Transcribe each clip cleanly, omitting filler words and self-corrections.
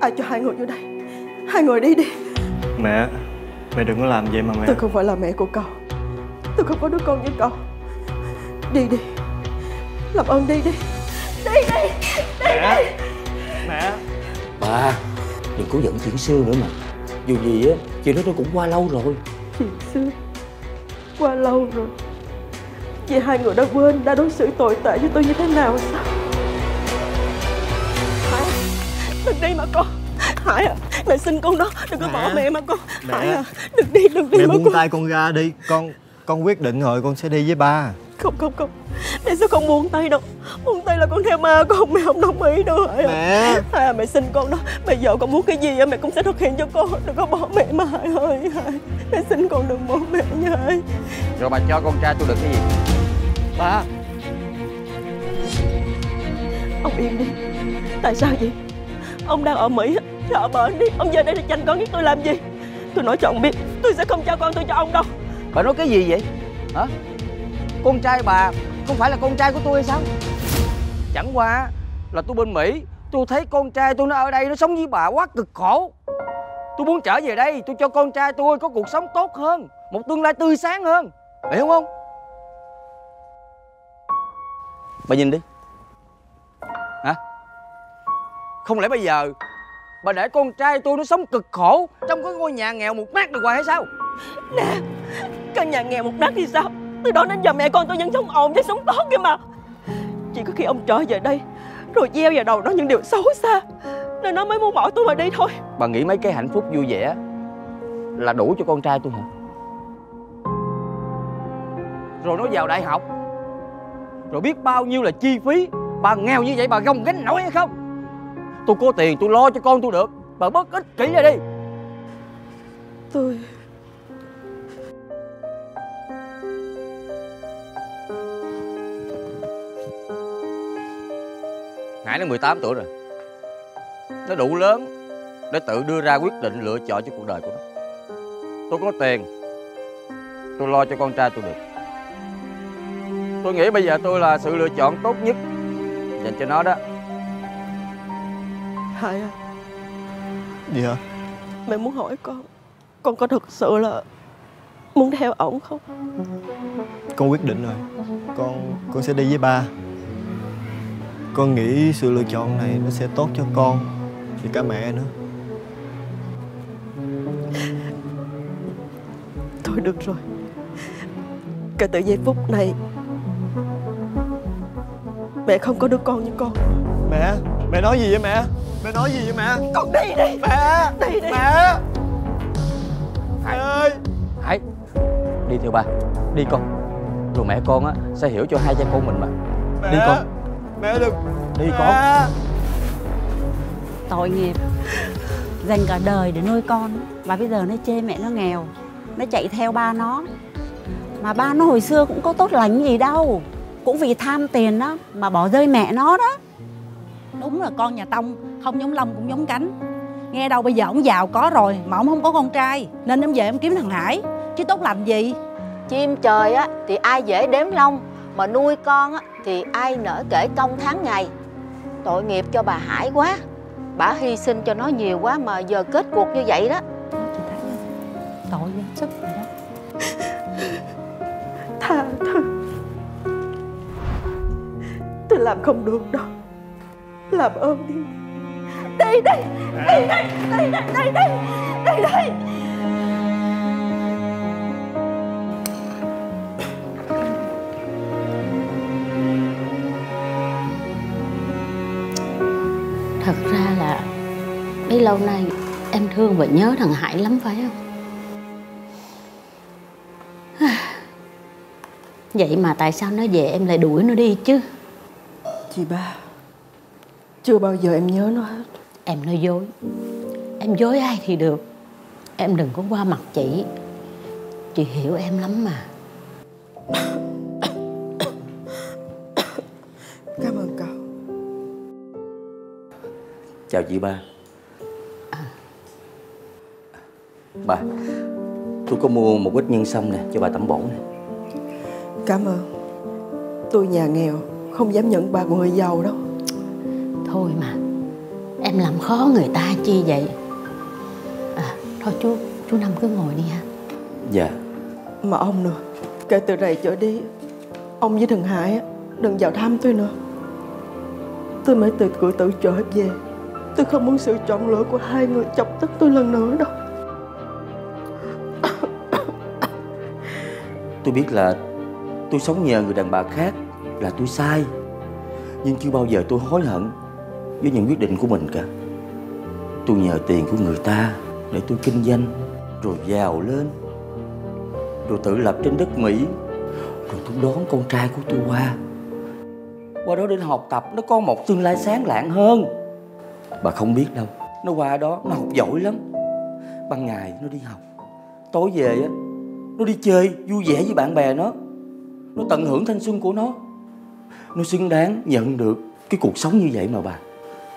Ai cho hai người vô đây? Hai người đi đi. Mẹ đừng có làm vậy mà mẹ. Tôi không phải là mẹ của cậu. Tôi không có đứa con như cậu. Đi đi. Làm ơn đi đi. Đi đi. Đi đi. Mẹ. Bà đừng có giận chuyện xưa nữa mà. Dù gì á, chuyện đó nó cũng qua lâu rồi. Chuyện xưa qua lâu rồi. Vậy hai người đã quên đã đối xử tồi tệ với tôi như thế nào sao? Hải, đừng đi mà con. Hải à, mẹ xin con đó, đừng có bỏ mẹ mà con. Hải à, đừng đi Mẹ mà buông con. tay con ra đi. Con quyết định rồi, con sẽ đi với ba. Không, mẹ sẽ không buông tay đâu. Buông tay là con theo ma con, mẹ không đồng ý đâu Hải à. Mẹ. Hải à, mẹ xin con đó. Bây giờ con muốn cái gì mẹ cũng sẽ thực hiện cho con. Đừng có bỏ mẹ mà Hải ơi. Hải, mẹ xin con đừng bỏ mẹ nha Hải. Rồi bà cho con trai tôi được cái gì? Ba. Ông yên đi. Tại sao vậy? Ông đang ở Mỹ, ở bển đi. Ông về đây để tranh con với tôi làm gì? Tôi nói cho ông biết, tôi sẽ không trao con tôi cho ông đâu. Bà nói cái gì vậy? Hả? Con trai bà không phải là con trai của tôi hay sao? Chẳng qua là tôi bên Mỹ, tôi thấy con trai tôi nó ở đây, nó sống với bà quá cực khổ. Tôi muốn trở về đây, tôi cho con trai tôi có cuộc sống tốt hơn, một tương lai tươi sáng hơn. Bà hiểu không? Bà nhìn đi. Hả? Không lẽ bây giờ bà để con trai tôi nó sống cực khổ trong cái ngôi nhà nghèo mục nát được hoài hay sao? Nè, căn nhà nghèo một đất thì sao? Từ đó đến giờ mẹ con tôi vẫn sống ổn và sống tốt kìa mà. Chỉ có khi ông trở về đây rồi gieo vào đầu nó những điều xấu xa nên nó mới muốn bỏ tôi mà đi thôi. Bà nghĩ mấy cái hạnh phúc vui vẻ là đủ cho con trai tôi hả? Rồi nó vào đại học, rồi biết bao nhiêu là chi phí. Bà nghèo như vậy bà gồng gánh nổi hay không? Tôi có tiền tôi lo cho con tôi được. Bà bớt ích kỷ ra đi. Tôi... Hải nó 18 tuổi rồi. Nó đủ lớn để tự đưa ra quyết định lựa chọn cho cuộc đời của nó. Tôi có tiền, tôi lo cho con trai tôi được. Tôi nghĩ bây giờ tôi là sự lựa chọn tốt nhất dành cho nó đó. Hải à, Gì hả? mẹ muốn hỏi con có thực sự là muốn theo ổng không? Con quyết định rồi. Con sẽ đi với ba. Con nghĩ sự lựa chọn này nó sẽ tốt cho con và cả mẹ nữa. Thôi được rồi. Kể từ giây phút này mẹ không có đứa con như con. Mẹ nói gì vậy mẹ? Mẹ nói gì vậy mẹ? Con đi đi. Mẹ. Đi đi. Mẹ. Hải ơi. Hải, đi theo ba. Đi con. Rồi mẹ con á sẽ hiểu cho hai cha con mình mà. Mẹ. Đi con. Mẹ đừng. Đi mẹ. con. Tội nghiệp, dành cả đời để nuôi con và bây giờ nó chê mẹ nó nghèo, nó chạy theo ba nó. Mà ba nó hồi xưa cũng có tốt lành gì đâu, cũng vì tham tiền đó mà bỏ rơi mẹ nó đó. Đúng là con nhà Tông không giống lông cũng giống cánh. Nghe đâu bây giờ ổng giàu có rồi mà ổng không có con trai nên ổng về ổng kiếm thằng Hải chứ tốt lành gì. Chim trời á thì ai dễ đếm lông, mà nuôi con á thì ai nỡ kể công tháng ngày. Tội nghiệp cho bà Hải quá. Bà hy sinh cho nó nhiều quá mà giờ kết cuộc như vậy đó. Tội quá sức rồi đó. Tha thứ. Tôi làm không được đâu. Làm ơn đi. Đi đi. Đi đi. Đi đi. Đi đi. Đi đi. Thật ra là bấy lâu nay em thương và nhớ thằng Hải lắm phải không? Vậy mà tại sao nó về em lại đuổi nó đi chứ? Chị ba, chưa bao giờ em nhớ nó hết. Em nói dối. Em dối ai thì được. Em đừng có qua mặt chị. Chị hiểu em lắm mà. Cảm ơn cậu. Chào chị ba. Bà, tôi có mua một ít nhân sâm nè cho bà tẩm bổ nè. Cảm ơn. Tôi nhà nghèo, không dám nhận bà của người giàu đâu. Thôi mà, Em làm khó người ta chi vậy? Thôi chú Năm cứ ngồi đi ha. Dạ. Mà ông nữa, kể từ đây trở đi, ông với thằng Hải đừng vào thăm tôi nữa. Tôi mới từ cửa tử trở về. Tôi không muốn sự chọn lựa của hai người chọc tức tôi lần nữa đâu. Tôi biết là tôi sống nhờ người đàn bà khác là tôi sai, nhưng chưa bao giờ tôi hối hận với những quyết định của mình cả. Tôi nhờ tiền của người ta để tôi kinh doanh, rồi giàu lên, rồi tự lập trên đất Mỹ, rồi tôi đón con trai của tôi qua đó để học tập, nó có một tương lai sáng lạng hơn. Bà không biết đâu, nó qua đó nó học giỏi lắm. Ban ngày nó đi học, tối về á nó đi chơi vui vẻ với bạn bè nó tận hưởng thanh xuân của nó. Nó xứng đáng nhận được cái cuộc sống như vậy mà bà.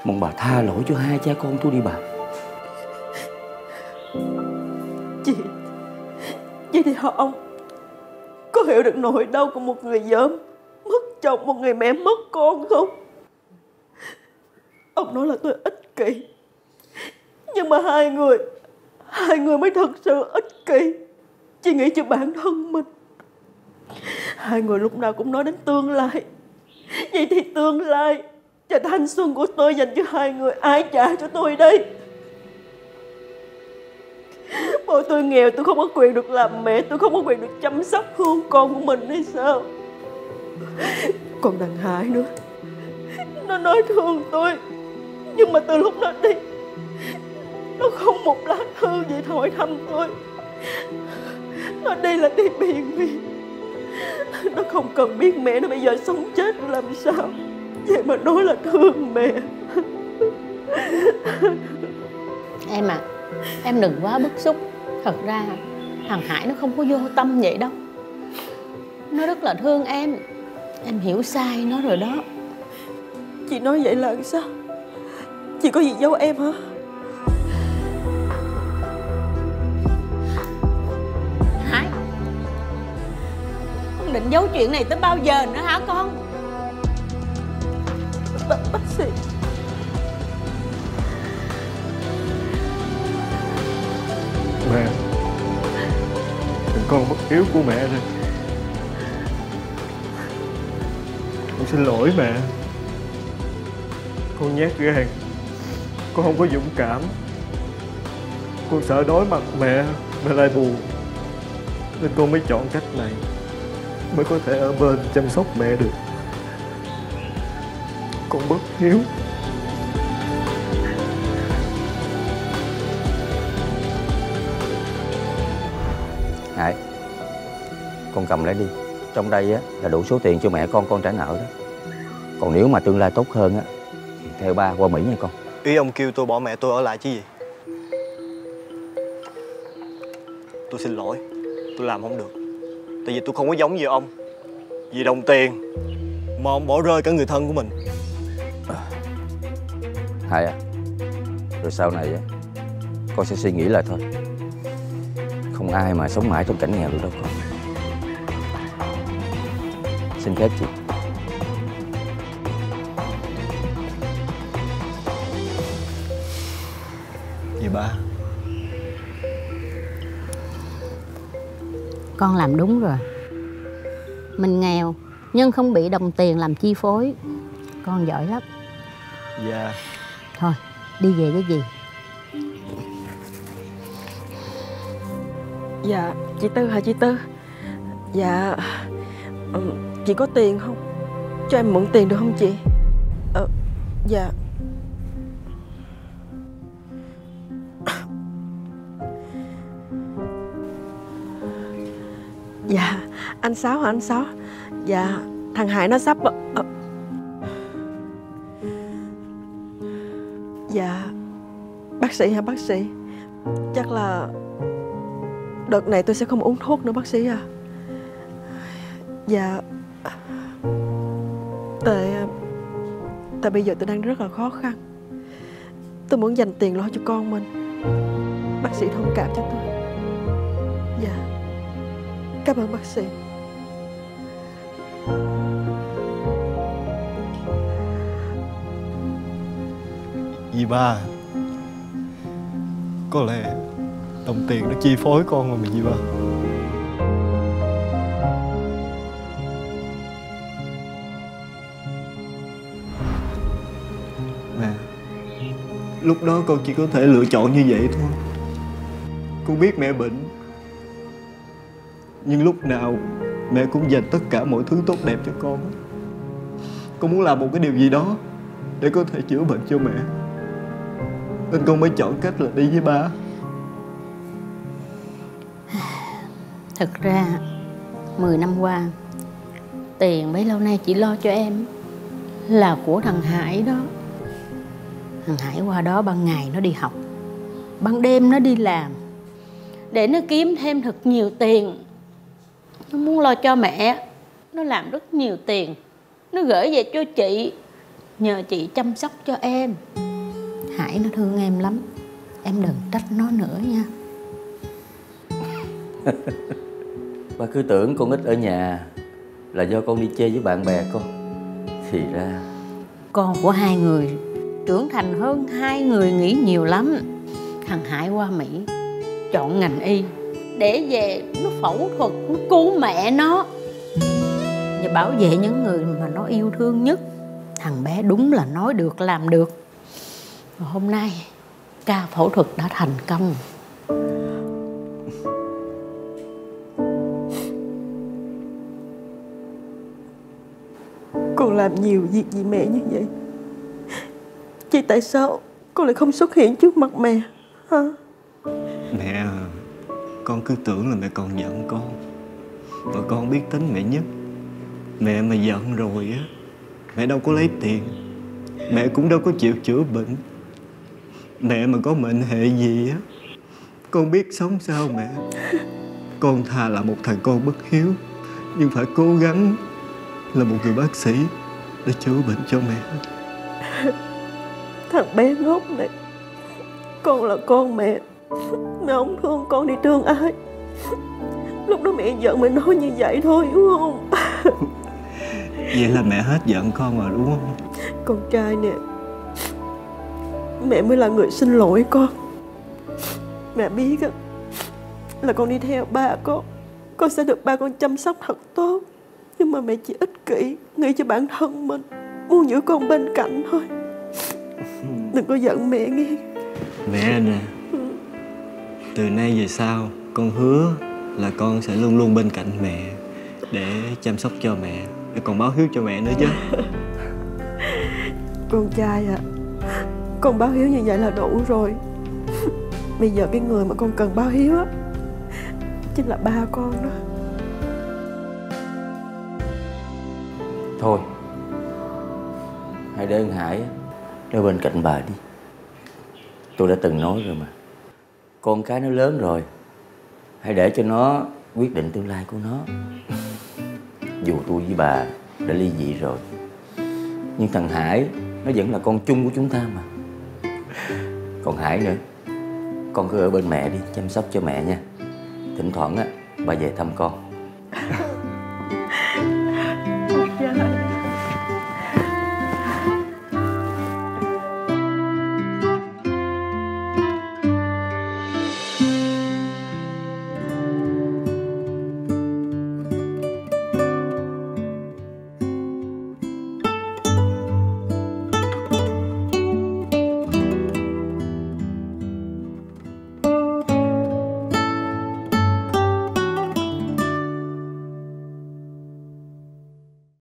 Mong bà tha lỗi cho hai cha con tôi đi bà. Chị thì họ ông có hiểu được nỗi đau của một người vợ mất chồng, một người mẹ mất con không? Ông nói là tôi ích kỷ, nhưng mà hai người mới thật sự ích kỷ, chỉ nghĩ cho bản thân mình. Hai người lúc nào cũng nói đến tương lai. Vậy thì tương lai và thanh xuân của tôi dành cho hai người ai trả cho tôi đây? Bộ tôi nghèo, tôi không có quyền được làm mẹ, tôi không có quyền được chăm sóc thương con của mình hay sao? Còn thằng Hải nữa, nó nói thương tôi, nhưng mà từ lúc nó đi, nó không một lá thư gì hỏi thăm tôi. Nó đi là đi biền miên. Nó không cần biết mẹ nó bây giờ sống chết làm sao, vậy mà nói là thương mẹ. Em à, em đừng quá bức xúc. Thật ra thằng Hải nó không có vô tâm vậy đâu. Nó rất là thương em. Em hiểu sai nó rồi đó. Chị nói vậy là sao? Chị có gì giấu em hả? Hải, con định giấu chuyện này tới bao giờ nữa hả con? Bác sĩ, Mẹ, con bất hiếu của mẹ rồi. Con xin lỗi mẹ. Con nhát gan, con không có dũng cảm. Con sợ đối mặt mẹ lại buồn, nên con mới chọn cách này, mới có thể ở bên chăm sóc mẹ được. Con bất hiếu. Hải, con cầm lấy đi. Trong đây á là đủ số tiền cho mẹ con trả nợ đó. Còn nếu mà tương lai tốt hơn á thì theo ba qua Mỹ nha con. Ý ông kêu tôi bỏ mẹ tôi ở lại chứ gì? Tôi xin lỗi, tôi làm không được. Tại vì tôi không có giống như ông. Vì đồng tiền mà ông bỏ rơi cả người thân của mình. Hải à, rồi sau này á con sẽ suy nghĩ lại thôi. Không ai mà sống mãi trong cảnh nghèo được đâu con. Xin phép chị. Gì ba? Con làm đúng rồi. Mình nghèo nhưng không bị đồng tiền làm chi phối. Con giỏi lắm. Dạ. Thôi đi về cái gì. Dạ, chị Tư hả chị Tư? Dạ, chị có tiền không? Cho em mượn tiền được không chị? Dạ. Dạ, anh Sáu hả anh Sáu? Dạ, thằng Hải nó sắp... Dạ, bác sĩ hả bác sĩ? Chắc là đợt này tôi sẽ không uống thuốc nữa bác sĩ à. Dạ, tại bây giờ tôi đang rất là khó khăn. Tôi muốn dành tiền lo cho con mình. Bác sĩ thông cảm cho tôi. Dạ, cảm ơn bác sĩ. Dì ba, có lẽ đồng tiền nó chi phối con rồi mà dì ba. Mẹ, lúc đó con chỉ có thể lựa chọn như vậy thôi. Con biết mẹ bệnh, nhưng lúc nào mẹ cũng dành tất cả mọi thứ tốt đẹp cho con. Con muốn làm một cái điều gì đó để có thể chữa bệnh cho mẹ, nên con mới chọn cách là đi với ba. Thật ra 10 năm qua, tiền bấy lâu nay chỉ lo cho em là của thằng Hải đó. Thằng Hải qua đó ban ngày nó đi học, ban đêm nó đi làm, để nó kiếm thêm thật nhiều tiền. Nó muốn lo cho mẹ, nó làm rất nhiều tiền, nó gửi về cho chị, nhờ chị chăm sóc cho em. Hải nó thương em lắm, em đừng trách nó nữa nha. Ba cứ tưởng con ít ở nhà là do con đi chơi với bạn bè con. Thì ra Con của hai người trưởng thành hơn hai người nghĩ nhiều lắm. Thằng Hải qua Mỹ chọn ngành y để về nó phẫu thuật, nó cứu mẹ nó và bảo vệ những người mà nó yêu thương nhất. Thằng bé đúng là nói được làm được. Và hôm nay ca phẫu thuật đã thành công. Con làm nhiều việc vì mẹ như vậy, chứ tại sao con lại không xuất hiện trước mặt mẹ hả? Mẹ à, con cứ tưởng là mẹ còn giận con, mà con biết tính mẹ nhất. Mẹ mà giận rồi á, mẹ đâu có lấy tiền, mẹ cũng đâu có chịu chữa bệnh. Mẹ mà có mệnh hệ gì á, con biết sống sao mẹ. Con thà là một thằng con bất hiếu, nhưng phải cố gắng là một người bác sĩ để chữa bệnh cho mẹ. Thằng bé ngốc này, con là con mẹ, mẹ không thương con đi thương ai. Lúc đó mẹ giận mẹ nói như vậy thôi đúng không? Vậy là mẹ hết giận con rồi đúng không? Con trai nè, mẹ mới là người xin lỗi con. Mẹ biết á, là con đi theo ba con sẽ được ba con chăm sóc thật tốt. Nhưng mà mẹ chỉ ích kỷ, nghĩ cho bản thân mình, muốn giữ con bên cạnh thôi. Đừng có giận mẹ nghe. Mẹ nè, từ nay về sau con hứa là con sẽ luôn luôn bên cạnh mẹ để chăm sóc cho mẹ, để còn báo hiếu cho mẹ nữa chứ. Con trai à, con báo hiếu như vậy là đủ rồi. Bây giờ cái người mà con cần báo hiếu á chính là ba con đó. thôi, hãy để thằng Hải nó bên cạnh bà đi. Tôi đã từng nói rồi mà, con cái nó lớn rồi, hãy để cho nó quyết định tương lai của nó. Dù tôi với bà đã ly dị rồi, nhưng thằng Hải nó vẫn là con chung của chúng ta mà. Còn Hải nữa, con cứ ở bên mẹ đi, chăm sóc cho mẹ nha. Thỉnh thoảng á, bà về thăm con.